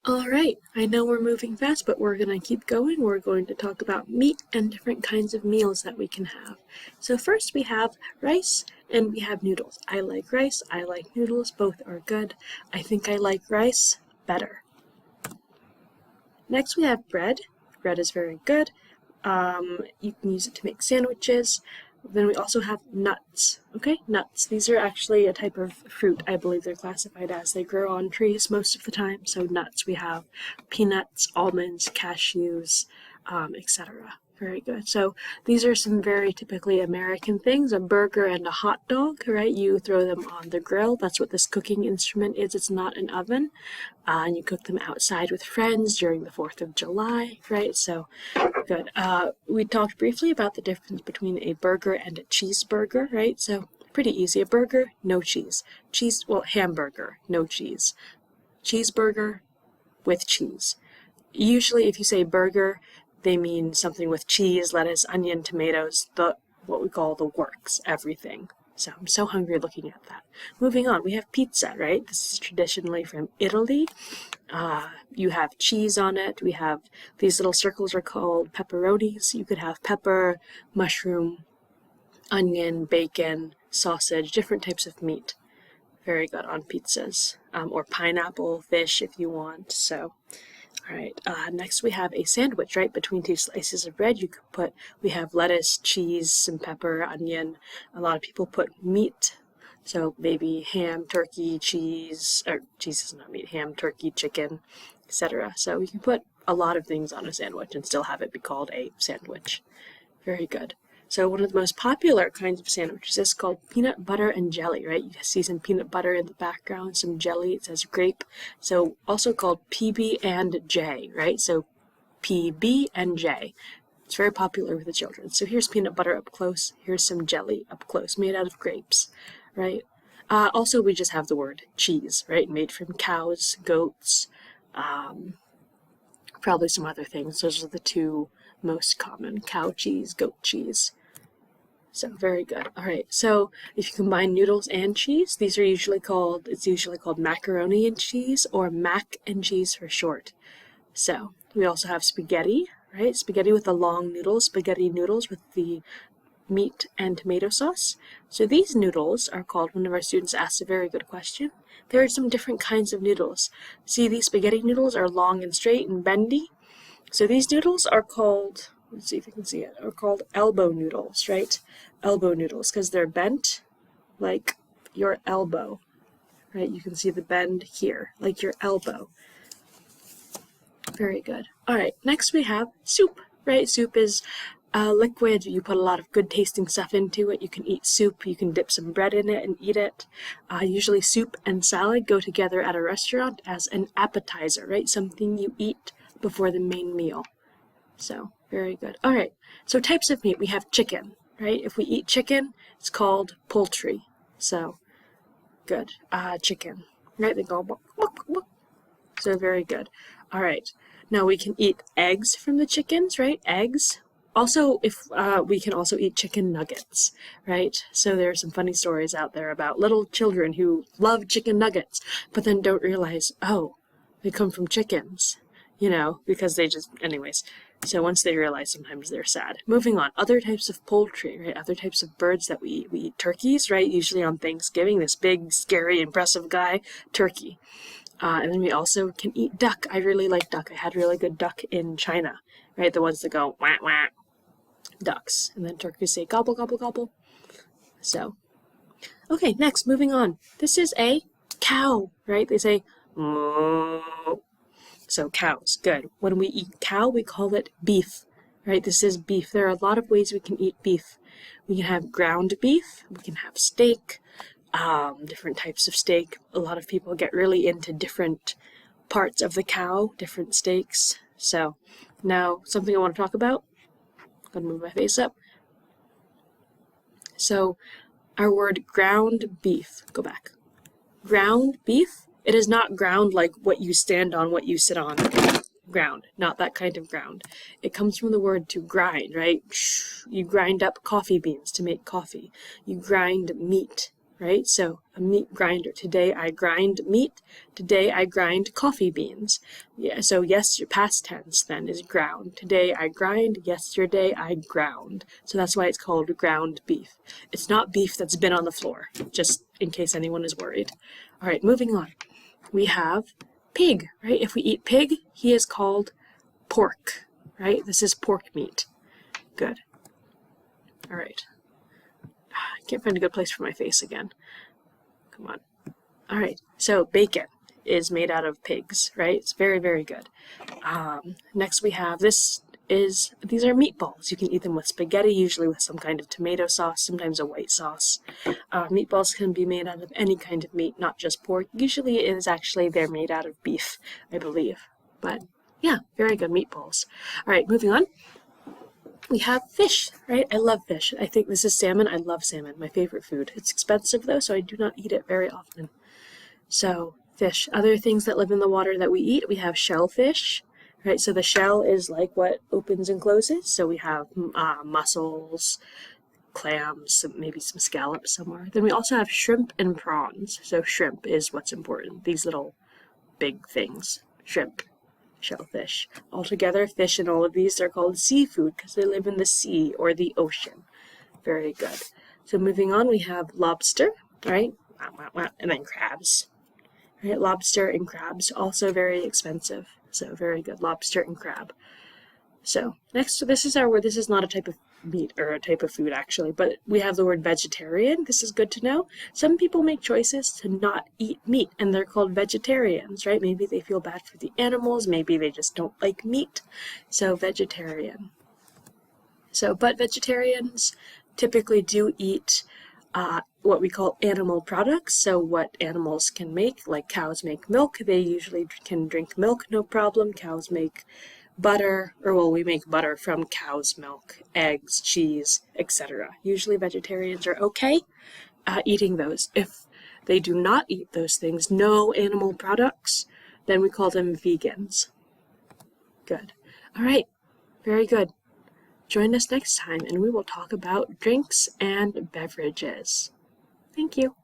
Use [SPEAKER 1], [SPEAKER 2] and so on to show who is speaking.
[SPEAKER 1] Alright, I know we're moving fast, but we're going to keep going. We're going to talk about meat and different kinds of meals that we can have. So first we have rice and we have noodles. I like rice, I like noodles, both are good. I think I like rice better. Next we have bread. Bread is very good. You can use it to make sandwiches. Then we also have nuts. Okay, nuts. These are actually a type of fruit, I believe they're classified as. They grow on trees most of the time. So nuts, we have peanuts, almonds, cashews, etc. Very good. So these are some very typically American things. A burger and a hot dog, right? You throw them on the grill. That's what this cooking instrument is. It's not an oven. And you cook them outside with friends during the 4th of July, right? So good. We talked briefly about the difference between a burger and a cheeseburger, right? So pretty easy. A burger, no cheese. Hamburger, no cheese. Cheeseburger with cheese. Usually if you say burger, they mean something with cheese, lettuce, onion, tomatoes, what we call the works, everything. So I'm so hungry looking at that. Moving on, we have pizza, right? This is traditionally from Italy. You have cheese on it. We have these little circles are called pepperonis. You could have pepper, mushroom, onion, bacon, sausage, different types of meat. Very good on pizzas. Or pineapple, fish if you want. So, all right. Next we have a sandwich, right? Between two slices of bread, we have lettuce, cheese, some pepper, onion. A lot of people put meat. So maybe ham, turkey, cheese, or cheese is not meat, ham, turkey, chicken, etc. So you can put a lot of things on a sandwich and still have it be called a sandwich. Very good. So one of the most popular kinds of sandwiches is called peanut butter and jelly, right? You see some peanut butter in the background, some jelly, it says grape. So also called PB and J, right? So PB and J. It's very popular with the children. So here's peanut butter up close. Here's some jelly up close, made out of grapes, right? Also, we just have the word cheese, right? Made from cows, goats, probably some other things. Those are the two most common, cow cheese, goat cheese. So very good. All right. So if you combine noodles and cheese, it's usually called macaroni and cheese, or mac and cheese for short. So we also have spaghetti, right? Spaghetti with the long noodles, spaghetti noodles with the meat and tomato sauce. So these noodles are called, one of our students asked a very good question. There are some different kinds of noodles. See, these spaghetti noodles are long and straight and bendy. So these noodles are called, let's see if you can see it, are called elbow noodles, right? Elbow noodles, because they're bent like your elbow, right? You can see the bend here, like your elbow. Very good. All right, next we have soup, right? Soup is liquid. You put a lot of good tasting stuff into it. You can eat soup. You can dip some bread in it and eat it. Usually soup and salad go together at a restaurant as an appetizer, right? Something you eat before the main meal. So, very good. All right, so types of meat. We have chicken, right? If we eat chicken, it's called poultry. So, good. Chicken, right? They go, wuk, wuk, wuk. So, very good. All right, now we can eat eggs from the chickens, right? Eggs. Also, we can also eat chicken nuggets, right? So there are some funny stories out there about little children who love chicken nuggets, but then don't realize, oh, they come from chickens, because they just, anyways. So once they realize, sometimes they're sad. Moving on, other types of poultry, right? Other types of birds that we eat. We eat turkeys, right? Usually on Thanksgiving, this big, scary, impressive guy, turkey. And then we also can eat duck. I really like duck. I had really good duck in China, right? The ones that go wah wah, ducks. And then turkeys say gobble gobble gobble. So, okay, next, moving on. This is a cow, right? They say moo. So cows, good. When we eat cow, we call it beef, right? This is beef. There are a lot of ways we can eat beef. We can have ground beef. We can have steak. Different types of steak. A lot of people get really into different parts of the cow, different steaks. So now something I want to talk about. I'm going to move my face up. So our word ground beef, go back. Ground beef, it is not ground like what you stand on, what you sit on. Ground, not that kind of ground. It comes from the word to grind, right? You grind up coffee beans to make coffee. You grind meat, right? So a meat grinder. Today I grind meat. Today I grind coffee beans. Yeah, so yes, your past tense then is ground. Today I grind. Yesterday I ground. So that's why it's called ground beef. It's not beef that's been on the floor, just in case anyone is worried. All right, moving on. We have pig, right? If we eat pig, he is called pork, right? This is pork meat. Good. All right. I can't find a good place for my face again. Come on. All right. So bacon is made out of pigs, right? It's very, very good. Next we have these are meatballs. You can eat them with spaghetti, usually with some kind of tomato sauce, sometimes a white sauce. Meatballs can be made out of any kind of meat, not just pork. Usually it is actually they're made out of beef, I believe. But yeah, very good meatballs. All right, moving on. We have fish, right? I love fish. I think this is salmon. I love salmon, my favorite food. It's expensive though, so I do not eat it very often. So fish. Other things that live in the water that we eat, we have shellfish, right? So the shell is like what opens and closes. So we have mussels, clams, maybe some scallops somewhere. Then we also have shrimp and prawns. So shrimp is what's important. These little big things. Shrimp, shellfish. Altogether, fish and all of these are called seafood because they live in the sea or the ocean. Very good. So moving on, we have lobster, right? And then crabs. Right? Lobster and crabs, also very expensive. So very good, lobster and crab. So next, this is not a type of meat or a type of food actually, but we have the word vegetarian. This is good to know. Some people make choices to not eat meat and they're called vegetarians, right? Maybe they feel bad for the animals, maybe they just don't like meat. So vegetarian. But vegetarians typically do eat what we call animal products. So what animals can make, like cows make milk, they usually can drink milk, no problem. Cows make butter, we make butter from cow's milk, eggs, cheese, etc. Usually vegetarians are okay eating those. If they do not eat those things, no animal products, then we call them vegans. Good. All right. Very good. Join us next time and we will talk about drinks and beverages. Thank you.